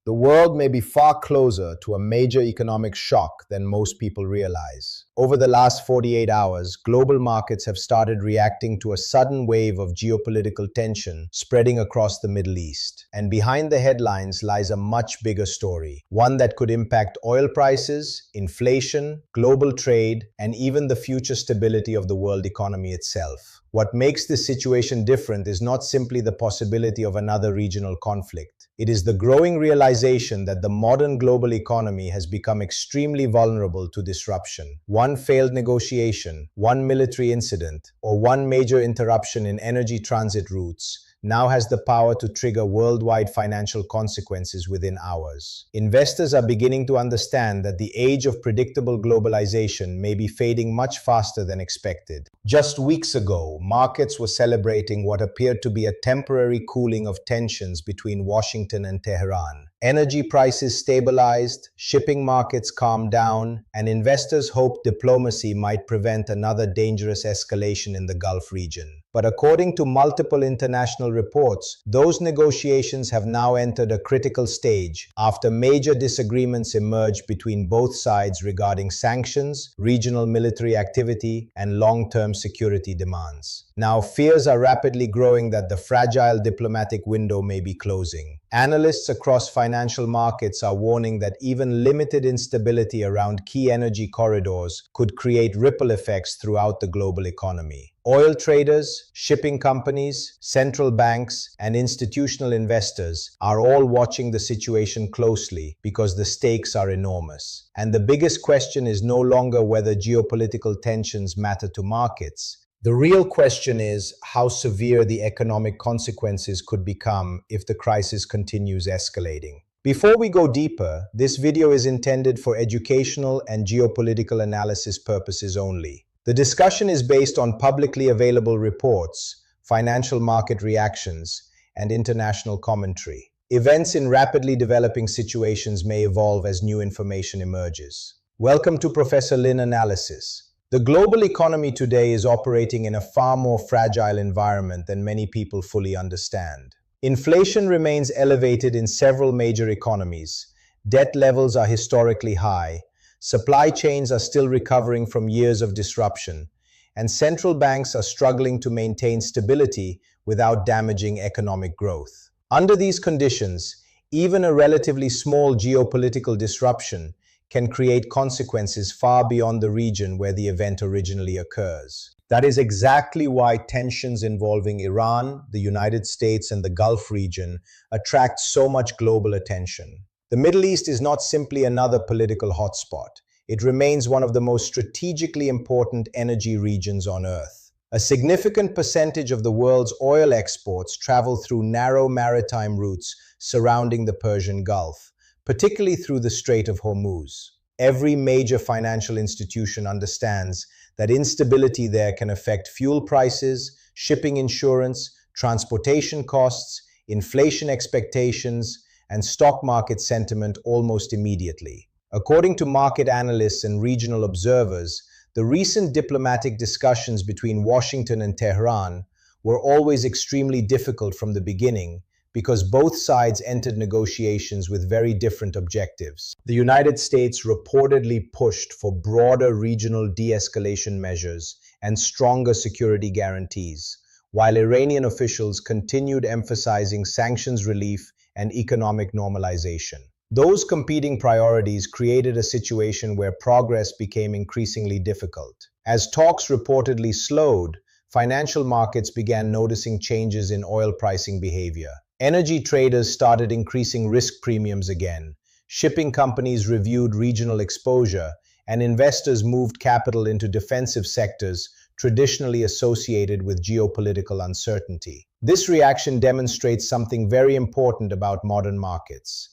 The world may be far closer to a major economic shock than most people realize. Over the last 48 hours, global markets have started reacting to a sudden wave of geopolitical tension spreading across the Middle East. And behind the headlines lies a much bigger story, one that could impact oil prices, inflation, global trade, and even the future stability of the world economy itself. What makes this situation different is not simply the possibility of another regional conflict. It is the growing realization that the modern global economy has become extremely vulnerable to disruption. One failed negotiation, one military incident, or one major interruption in energy transit routes now has the power to trigger worldwide financial consequences within hours. Investors are beginning to understand that the age of predictable globalization may be fading much faster than expected. Just weeks ago, markets were celebrating what appeared to be a temporary cooling of tensions between Washington and Tehran. Energy prices stabilized, shipping markets calmed down, and investors hoped diplomacy might prevent another dangerous escalation in the Gulf region. But according to multiple international reports, those negotiations have now entered a critical stage after major disagreements emerged between both sides regarding sanctions, regional military activity, and long-term security demands. Now, fears are rapidly growing that the fragile diplomatic window may be closing. Analysts across financial markets are warning that even limited instability around key energy corridors could create ripple effects throughout the global economy. Oil traders, shipping companies, central banks, and institutional investors are all watching the situation closely because the stakes are enormous. And the biggest question is no longer whether geopolitical tensions matter to markets. The real question is how severe the economic consequences could become if the crisis continues escalating. Before we go deeper, this video is intended for educational and geopolitical analysis purposes only. The discussion is based on publicly available reports, financial market reactions, and international commentary. Events in rapidly developing situations may evolve as new information emerges. Welcome to Professor Lin Analysis. The global economy today is operating in a far more fragile environment than many people fully understand. Inflation remains elevated in several major economies. Debt levels are historically high. Supply chains are still recovering from years of disruption, and central banks are struggling to maintain stability without damaging economic growth. Under these conditions, even a relatively small geopolitical disruption can create consequences far beyond the region where the event originally occurs. That is exactly why tensions involving Iran, the United States, and the Gulf region attract so much global attention. The Middle East is not simply another political hotspot. It remains one of the most strategically important energy regions on Earth. A significant percentage of the world's oil exports travel through narrow maritime routes surrounding the Persian Gulf, particularly through the Strait of Hormuz. Every major financial institution understands that instability there can affect fuel prices, shipping insurance, transportation costs, inflation expectations, and stock market sentiment almost immediately. According to market analysts and regional observers, the recent diplomatic discussions between Washington and Tehran were always extremely difficult from the beginning because both sides entered negotiations with very different objectives. The United States reportedly pushed for broader regional de-escalation measures and stronger security guarantees, while Iranian officials continued emphasizing sanctions relief and economic normalization. Those competing priorities created a situation where progress became increasingly difficult. As talks reportedly slowed, financial markets began noticing changes in oil pricing behavior. Energy traders started increasing risk premiums again, shipping companies reviewed regional exposure, and investors moved capital into defensive sectors traditionally associated with geopolitical uncertainty. This reaction demonstrates something very important about modern markets.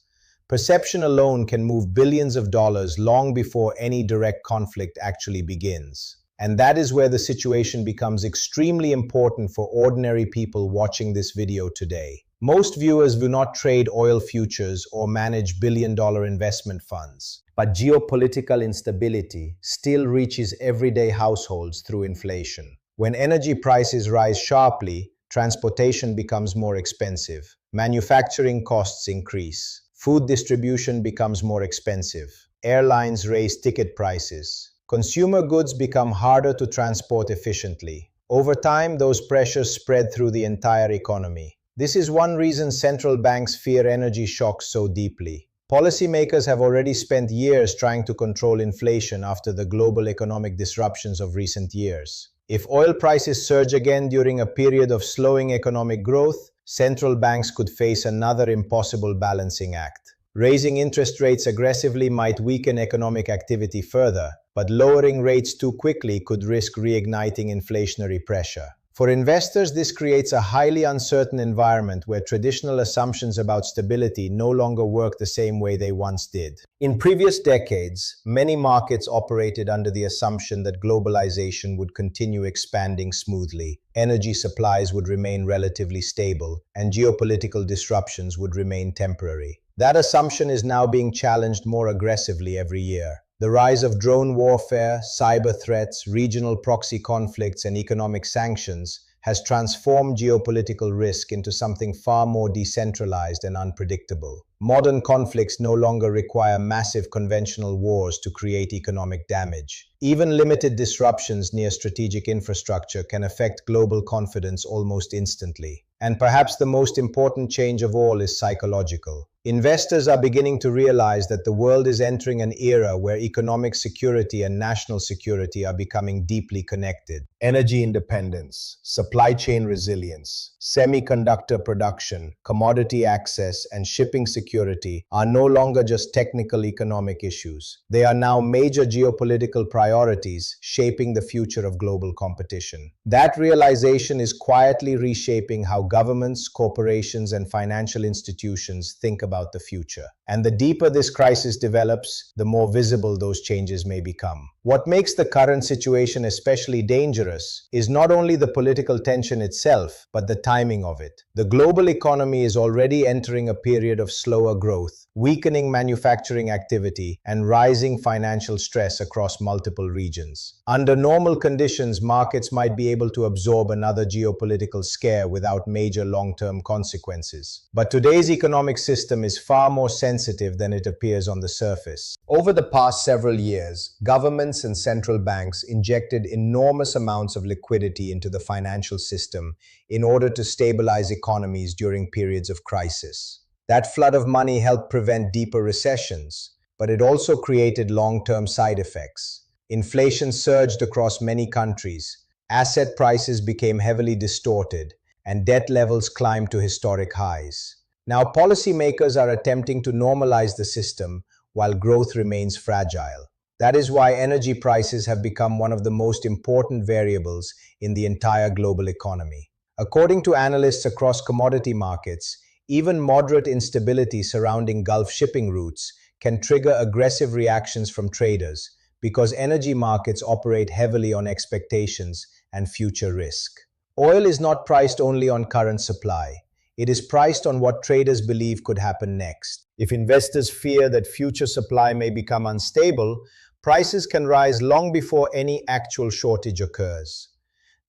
Perception alone can move billions of dollars long before any direct conflict actually begins. And that is where the situation becomes extremely important for ordinary people watching this video today. Most viewers do not trade oil futures or manage billion-dollar investment funds. But geopolitical instability still reaches everyday households through inflation. When energy prices rise sharply, transportation becomes more expensive. Manufacturing costs increase. Food distribution becomes more expensive. Airlines raise ticket prices. Consumer goods become harder to transport efficiently. Over time, those pressures spread through the entire economy. This is one reason central banks fear energy shocks so deeply. Policymakers have already spent years trying to control inflation after the global economic disruptions of recent years. If oil prices surge again during a period of slowing economic growth, central banks could face another impossible balancing act. Raising interest rates aggressively might weaken economic activity further, but lowering rates too quickly could risk reigniting inflationary pressure. For investors, this creates a highly uncertain environment where traditional assumptions about stability no longer work the same way they once did. In previous decades, many markets operated under the assumption that globalization would continue expanding smoothly, energy supplies would remain relatively stable, and geopolitical disruptions would remain temporary. That assumption is now being challenged more aggressively every year. The rise of drone warfare, cyber threats, regional proxy conflicts, and economic sanctions has transformed geopolitical risk into something far more decentralized and unpredictable. Modern conflicts no longer require massive conventional wars to create economic damage. Even limited disruptions near strategic infrastructure can affect global confidence almost instantly. And perhaps the most important change of all is psychological. Investors are beginning to realize that the world is entering an era where economic security and national security are becoming deeply connected. Energy independence, supply chain resilience, semiconductor production, commodity access, and shipping security are no longer just technical economic issues. They are now major geopolitical priorities shaping the future of global competition. That realization is quietly reshaping how governments, corporations, and financial institutions think about the future. And the deeper this crisis develops, the more visible those changes may become. What makes the current situation especially dangerous is not only the political tension itself, but the timing of it. The global economy is already entering a period of slower growth, weakening manufacturing activity, and rising financial stress across multiple regions. Under normal conditions, markets might be able to absorb another geopolitical scare without major long-term consequences. But today's economic system is far more sensitive than it appears on the surface. Over the past several years, governments and central banks injected enormous amounts of liquidity into the financial system in order to stabilize economies during periods of crisis. That flood of money helped prevent deeper recessions, but it also created long-term side effects. Inflation surged across many countries, asset prices became heavily distorted, and debt levels climbed to historic highs. Now, policymakers are attempting to normalize the system while growth remains fragile. That is why energy prices have become one of the most important variables in the entire global economy. According to analysts across commodity markets, even moderate instability surrounding Gulf shipping routes can trigger aggressive reactions from traders because energy markets operate heavily on expectations and future risk. Oil is not priced only on current supply. It is priced on what traders believe could happen next. If investors fear that future supply may become unstable, prices can rise long before any actual shortage occurs.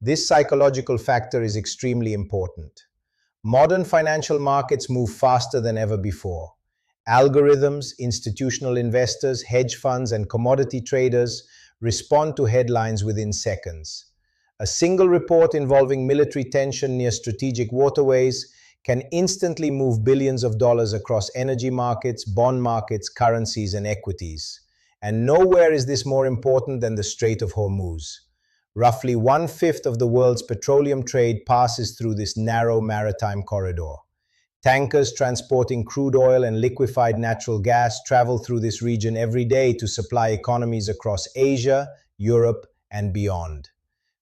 This psychological factor is extremely important. Modern financial markets move faster than ever before. Algorithms, institutional investors, hedge funds, and commodity traders respond to headlines within seconds. A single report involving military tension near strategic waterways can instantly move billions of dollars across energy markets, bond markets, currencies, and equities. And nowhere is this more important than the Strait of Hormuz. Roughly one-fifth of the world's petroleum trade passes through this narrow maritime corridor. Tankers transporting crude oil and liquefied natural gas travel through this region every day to supply economies across Asia, Europe, and beyond.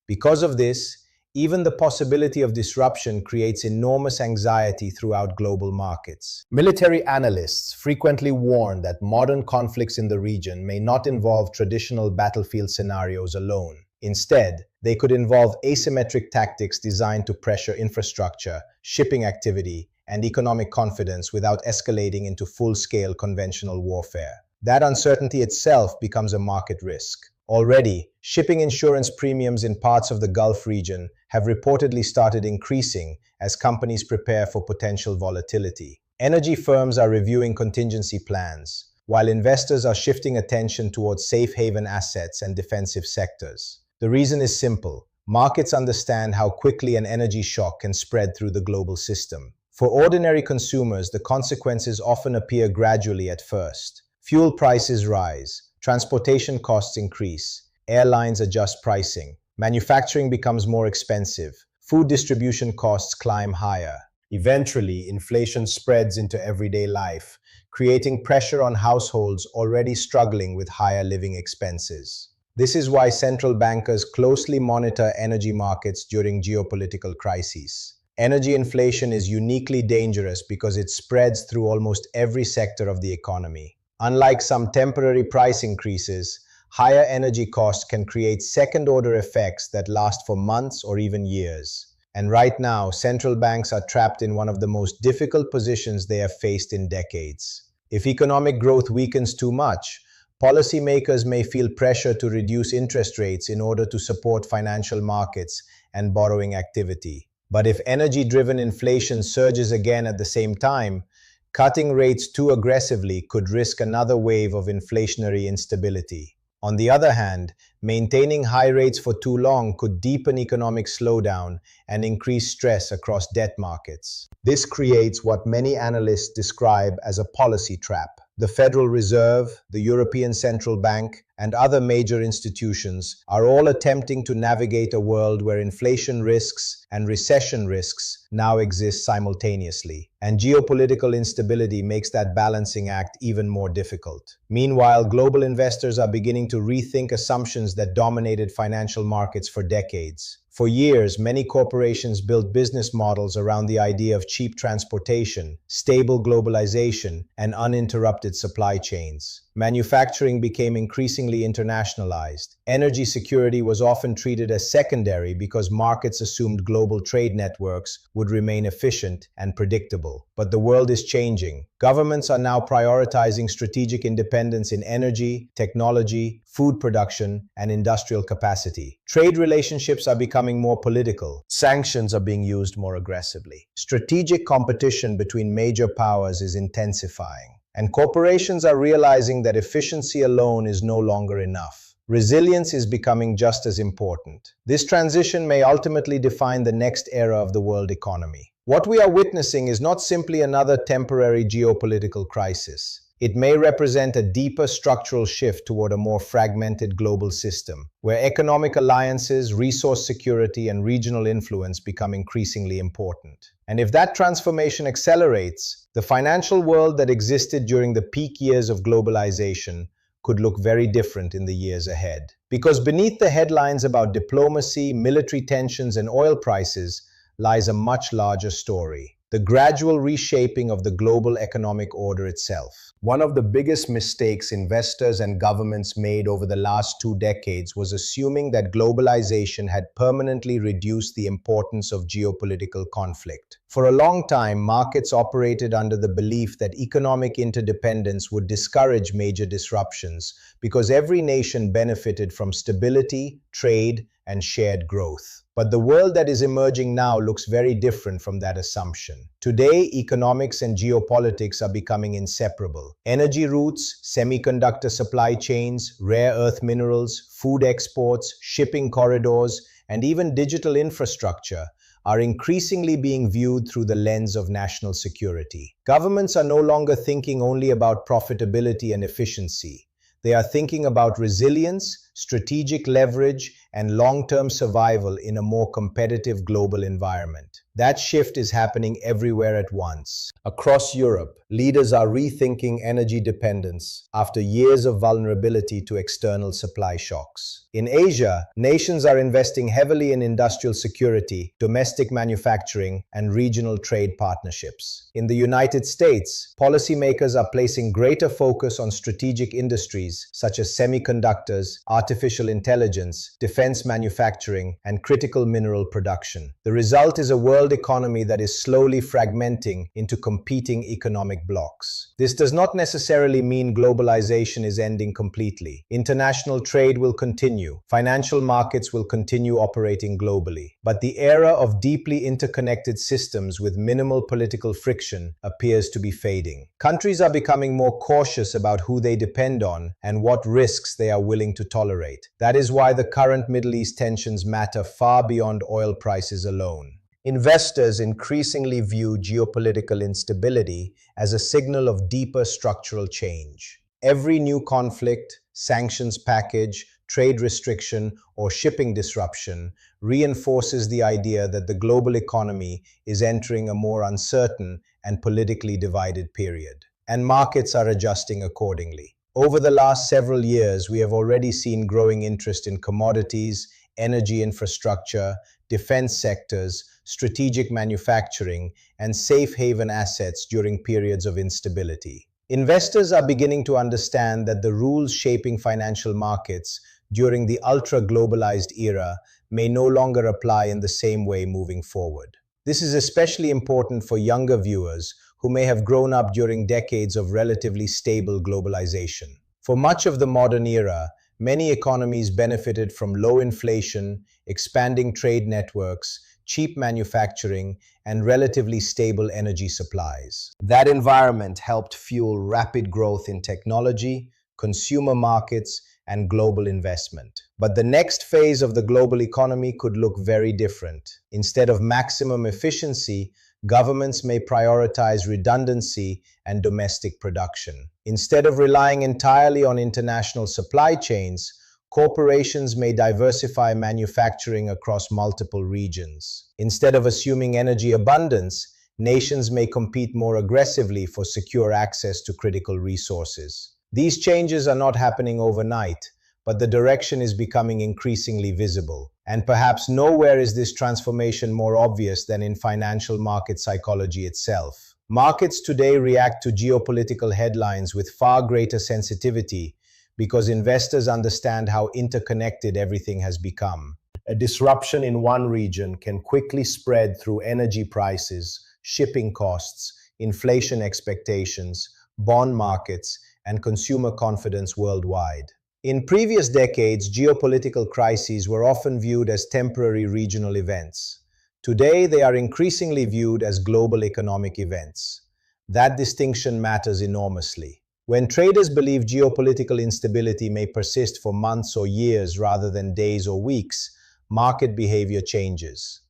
Because of this, even the possibility of disruption creates enormous anxiety throughout global markets. Military analysts frequently warn that modern conflicts in the region may not involve traditional battlefield scenarios alone. Instead, they could involve asymmetric tactics designed to pressure infrastructure, shipping activity, and economic confidence without escalating into full-scale conventional warfare. That uncertainty itself becomes a market risk. Already, shipping insurance premiums in parts of the Gulf region have reportedly started increasing as companies prepare for potential volatility. Energy firms are reviewing contingency plans, while investors are shifting attention towards safe haven assets and defensive sectors. The reason is simple. Markets understand how quickly an energy shock can spread through the global system. For ordinary consumers, the consequences often appear gradually at first. Fuel prices rise, transportation costs increase, airlines adjust pricing, manufacturing becomes more expensive, food distribution costs climb higher. Eventually, inflation spreads into everyday life, creating pressure on households already struggling with higher living expenses. This is why central bankers closely monitor energy markets during geopolitical crises. Energy inflation is uniquely dangerous because it spreads through almost every sector of the economy. Unlike some temporary price increases, higher energy costs can create second-order effects that last for months or even years. And right now, central banks are trapped in one of the most difficult positions they have faced in decades. If economic growth weakens too much, policymakers may feel pressure to reduce interest rates in order to support financial markets and borrowing activity. But if energy-driven inflation surges again at the same time, cutting rates too aggressively could risk another wave of inflationary instability. On the other hand, maintaining high rates for too long could deepen economic slowdown and increase stress across debt markets. This creates what many analysts describe as a policy trap. The Federal Reserve, the European Central Bank, and other major institutions are all attempting to navigate a world where inflation risks and recession risks now exist simultaneously, and geopolitical instability makes that balancing act even more difficult. Meanwhile, global investors are beginning to rethink assumptions that dominated financial markets for decades. For years, many corporations built business models around the idea of cheap transportation, stable globalization, and uninterrupted supply chains. Manufacturing became increasingly internationalized. Energy security was often treated as secondary because markets assumed global trade networks would remain efficient and predictable. But the world is changing. Governments are now prioritizing strategic independence in energy, technology, food production, and industrial capacity. Trade relationships are becoming more political. Sanctions are being used more aggressively. Strategic competition between major powers is intensifying. And corporations are realizing that efficiency alone is no longer enough. Resilience is becoming just as important. This transition may ultimately define the next era of the world economy. What we are witnessing is not simply another temporary geopolitical crisis. It may represent a deeper structural shift toward a more fragmented global system, where economic alliances, resource security, and regional influence become increasingly important. And if that transformation accelerates, the financial world that existed during the peak years of globalization could look very different in the years ahead. Because beneath the headlines about diplomacy, military tensions, and oil prices lies a much larger story: the gradual reshaping of the global economic order itself. One of the biggest mistakes investors and governments made over the last 2 decades was assuming that globalization had permanently reduced the importance of geopolitical conflict. For a long time, markets operated under the belief that economic interdependence would discourage major disruptions because every nation benefited from stability, trade, and shared growth. But the world that is emerging now looks very different from that assumption. Today, economics and geopolitics are becoming inseparable. Energy routes, semiconductor supply chains, rare earth minerals, food exports, shipping corridors, and even digital infrastructure are increasingly being viewed through the lens of national security. Governments are no longer thinking only about profitability and efficiency. They are thinking about resilience, strategic leverage, and long-term survival in a more competitive global environment. That shift is happening everywhere at once. Across Europe, leaders are rethinking energy dependence after years of vulnerability to external supply shocks. In Asia, nations are investing heavily in industrial security, domestic manufacturing, and regional trade partnerships. In the United States, policymakers are placing greater focus on strategic industries such as semiconductors, artificial intelligence, defense manufacturing, and critical mineral production. The result is a world world economy that is slowly fragmenting into competing economic blocs. This does not necessarily mean globalization is ending completely. International trade will continue. Financial markets will continue operating globally. But the era of deeply interconnected systems with minimal political friction appears to be fading. Countries are becoming more cautious about who they depend on and what risks they are willing to tolerate. That is why the current Middle East tensions matter far beyond oil prices alone. Investors increasingly view geopolitical instability as a signal of deeper structural change. Every new conflict, sanctions package, trade restriction, or shipping disruption reinforces the idea that the global economy is entering a more uncertain and politically divided period. And markets are adjusting accordingly. Over the last several years, we have already seen growing interest in commodities, energy infrastructure, defense sectors, strategic manufacturing, and safe haven assets during periods of instability. Investors are beginning to understand that the rules shaping financial markets during the ultra-globalized era may no longer apply in the same way moving forward. This is especially important for younger viewers who may have grown up during decades of relatively stable globalization. For much of the modern era, many economies benefited from low inflation, expanding trade networks, cheap manufacturing, and relatively stable energy supplies. That environment helped fuel rapid growth in technology, consumer markets, and global investment. But the next phase of the global economy could look very different. Instead of maximum efficiency, governments may prioritize redundancy and domestic production. Instead of relying entirely on international supply chains, corporations may diversify manufacturing across multiple regions. Instead of assuming energy abundance, nations may compete more aggressively for secure access to critical resources. These changes are not happening overnight, but the direction is becoming increasingly visible. And perhaps nowhere is this transformation more obvious than in financial market psychology itself. Markets today react to geopolitical headlines with far greater sensitivity because investors understand how interconnected everything has become. A disruption in one region can quickly spread through energy prices, shipping costs, inflation expectations, bond markets, and consumer confidence worldwide. In previous decades, geopolitical crises were often viewed as temporary regional events. Today, they are increasingly viewed as global economic events. That distinction matters enormously. When traders believe geopolitical instability may persist for months or years rather than days or weeks, market behavior changes.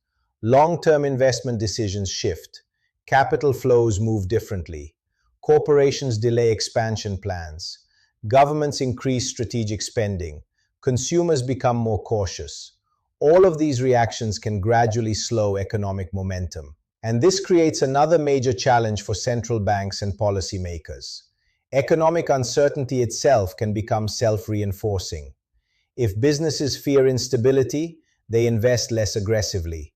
Long-term investment decisions shift. Capital flows move differently. Corporations delay expansion plans. Governments increase strategic spending. Consumers become more cautious. All of these reactions can gradually slow economic momentum. And this creates another major challenge for central banks and policymakers. Economic uncertainty itself can become self-reinforcing. If businesses fear instability, they invest less aggressively.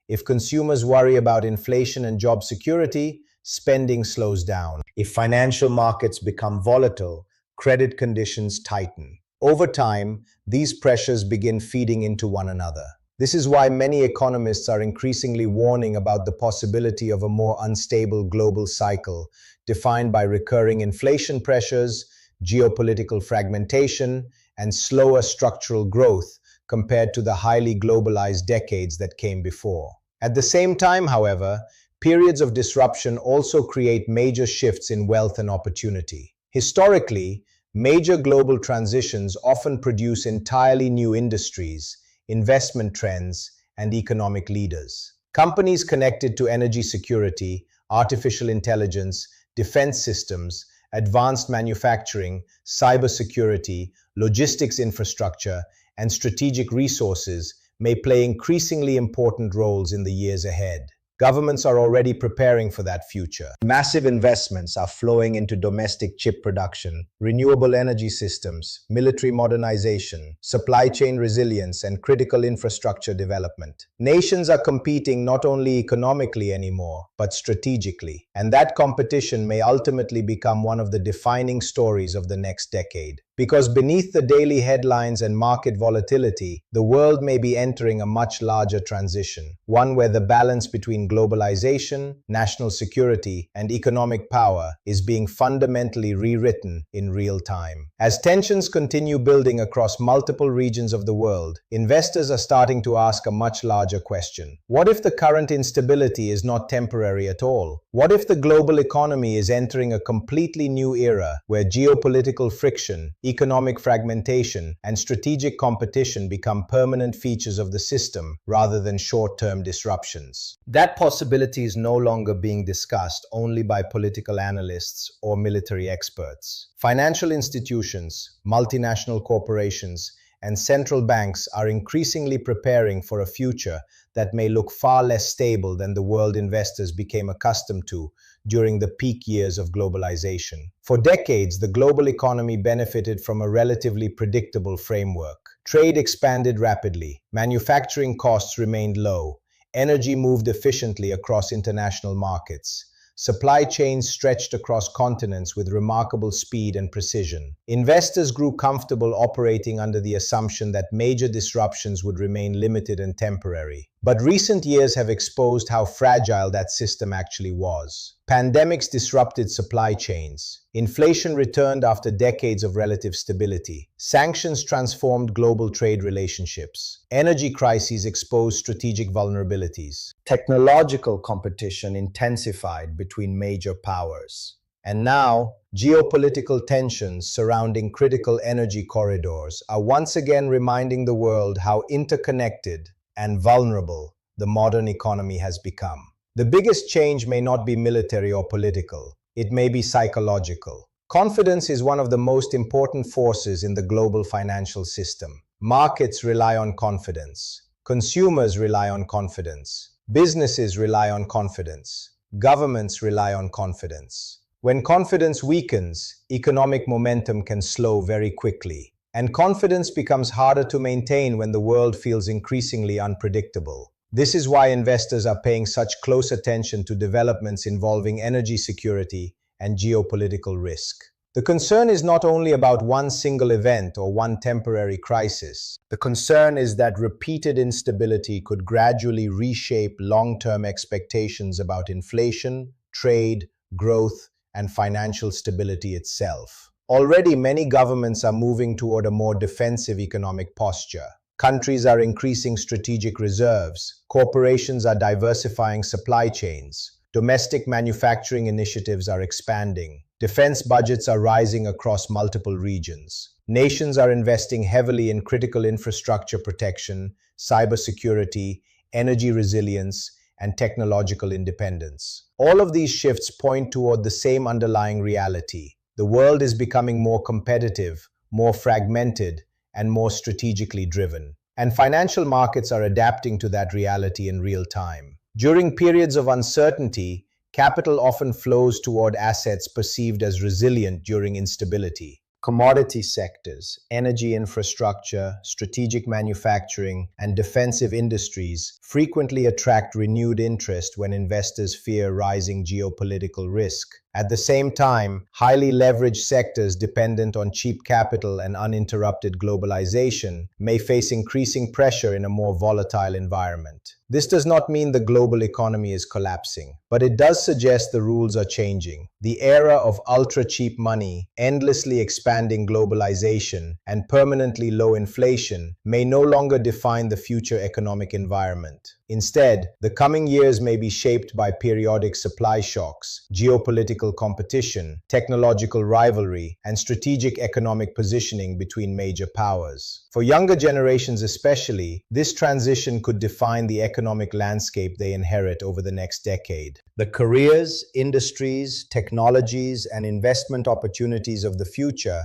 If consumers worry about inflation and job security, spending slows down. If financial markets become volatile, credit conditions tighten. Over time, these pressures begin feeding into one another. This is why many economists are increasingly warning about the possibility of a more unstable global cycle, defined by recurring inflation pressures, geopolitical fragmentation, and slower structural growth compared to the highly globalized decades that came before. At the same time, however, periods of disruption also create major shifts in wealth and opportunity. Historically, major global transitions often produce entirely new industries, investment trends, and economic leaders. Companies connected to energy security, artificial intelligence, defense systems, advanced manufacturing, cybersecurity, logistics infrastructure, and strategic resources may play increasingly important roles in the years ahead. Governments are already preparing for that future. Massive investments are flowing into domestic chip production, renewable energy systems, military modernization, supply chain resilience, and critical infrastructure development. Nations are competing not only economically anymore, but strategically. And that competition may ultimately become one of the defining stories of the next decade. Because beneath the daily headlines and market volatility, the world may be entering a much larger transition, one where the balance between globalization, national security, and economic power is being fundamentally rewritten in real time. As tensions continue building across multiple regions of the world, investors are starting to ask a much larger question. What if the current instability is not temporary at all? What if the global economy is entering a completely new era where geopolitical friction, economic fragmentation, and strategic competition become permanent features of the system rather than short-term disruptions? That possibility is no longer being discussed only by political analysts or military experts. Financial institutions, multinational corporations, and central banks are increasingly preparing for a future that may look far less stable than the world investors became accustomed to during the peak years of globalization. For decades, the global economy benefited from a relatively predictable framework. Trade expanded rapidly, manufacturing costs remained low, energy moved efficiently across international markets. Supply chains stretched across continents with remarkable speed and precision. Investors grew comfortable operating under the assumption that major disruptions would remain limited and temporary. But recent years have exposed how fragile that system actually was. Pandemics disrupted supply chains. Inflation returned after decades of relative stability. Sanctions transformed global trade relationships. Energy crises exposed strategic vulnerabilities. Technological competition intensified between major powers. And now, geopolitical tensions surrounding critical energy corridors are once again reminding the world how interconnected and vulnerable the modern economy has become. The biggest change may not be military or political. It may be psychological. Confidence is one of the most important forces in the global financial system. Markets rely on confidence. Consumers rely on confidence. Businesses rely on confidence. Governments rely on confidence. When confidence weakens, economic momentum can slow very quickly. And confidence becomes harder to maintain when the world feels increasingly unpredictable. This is why investors are paying such close attention to developments involving energy security and geopolitical risk. The concern is not only about one single event or one temporary crisis. The concern is that repeated instability could gradually reshape long-term expectations about inflation, trade, growth, and financial stability itself. Already, many governments are moving toward a more defensive economic posture. Countries are increasing strategic reserves. Corporations are diversifying supply chains. Domestic manufacturing initiatives are expanding. Defense budgets are rising across multiple regions. Nations are investing heavily in critical infrastructure protection, cybersecurity, energy resilience, and technological independence. All of these shifts point toward the same underlying reality. The world is becoming more competitive, more fragmented, and more strategically driven. And financial markets are adapting to that reality in real time. During periods of uncertainty, capital often flows toward assets perceived as resilient during instability. Commodity sectors, energy infrastructure, strategic manufacturing, and defensive industries frequently attract renewed interest when investors fear rising geopolitical risk. At the same time, highly leveraged sectors dependent on cheap capital and uninterrupted globalization may face increasing pressure in a more volatile environment. This does not mean the global economy is collapsing, but it does suggest the rules are changing. The era of ultra-cheap money, endlessly expanding globalization, and permanently low inflation may no longer define the future economic environment. Instead, the coming years may be shaped by periodic supply shocks, geopolitical competition, technological rivalry, and strategic economic positioning between major powers. For younger generations especially, this transition could define the economic landscape they inherit over the next decade. The careers, industries, technologies, and investment opportunities of the future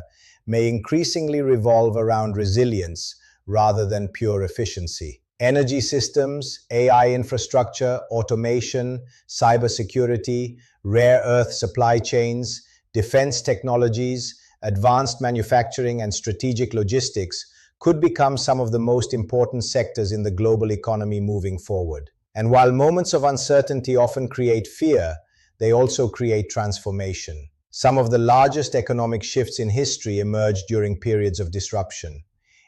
may increasingly revolve around resilience rather than pure efficiency. Energy systems, AI infrastructure, automation, cybersecurity, rare earth supply chains, defense technologies, advanced manufacturing, and strategic logistics could become some of the most important sectors in the global economy moving forward. And while moments of uncertainty often create fear, they also create transformation. Some of the largest economic shifts in history emerged during periods of disruption.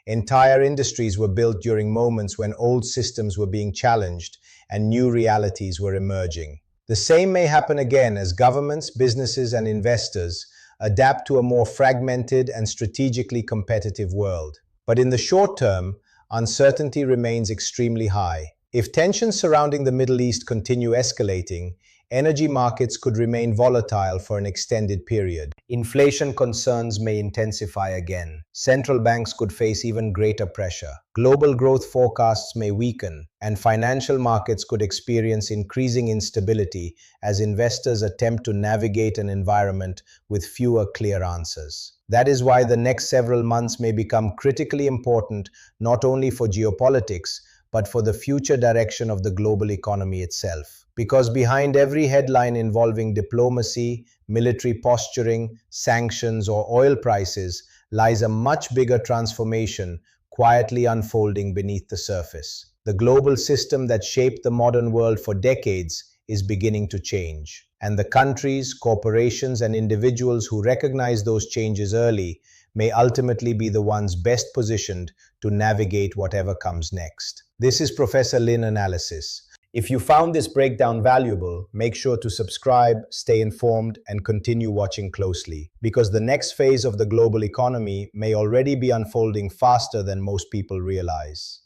Entire industries were built during moments when old systems were being challenged and new realities were emerging. The same may happen again as governments, businesses, and investors adapt to a more fragmented and strategically competitive world. But in the short term, uncertainty remains extremely high. If tensions surrounding the Middle East continue escalating, energy markets could remain volatile for an extended period. Inflation concerns may intensify again. Central banks could face even greater pressure. Global growth forecasts may weaken, and financial markets could experience increasing instability as investors attempt to navigate an environment with fewer clear answers. That is why the next several months may become critically important not only for geopolitics, but for the future direction of the global economy itself. Because behind every headline involving diplomacy, military posturing, sanctions, or oil prices lies a much bigger transformation quietly unfolding beneath the surface. The global system that shaped the modern world for decades is beginning to change. And the countries, corporations, and individuals who recognize those changes early may ultimately be the ones best positioned to navigate whatever comes next. This is Professor Lin Analysis. If you found this breakdown valuable, make sure to subscribe, stay informed, and continue watching closely, because the next phase of the global economy may already be unfolding faster than most people realize.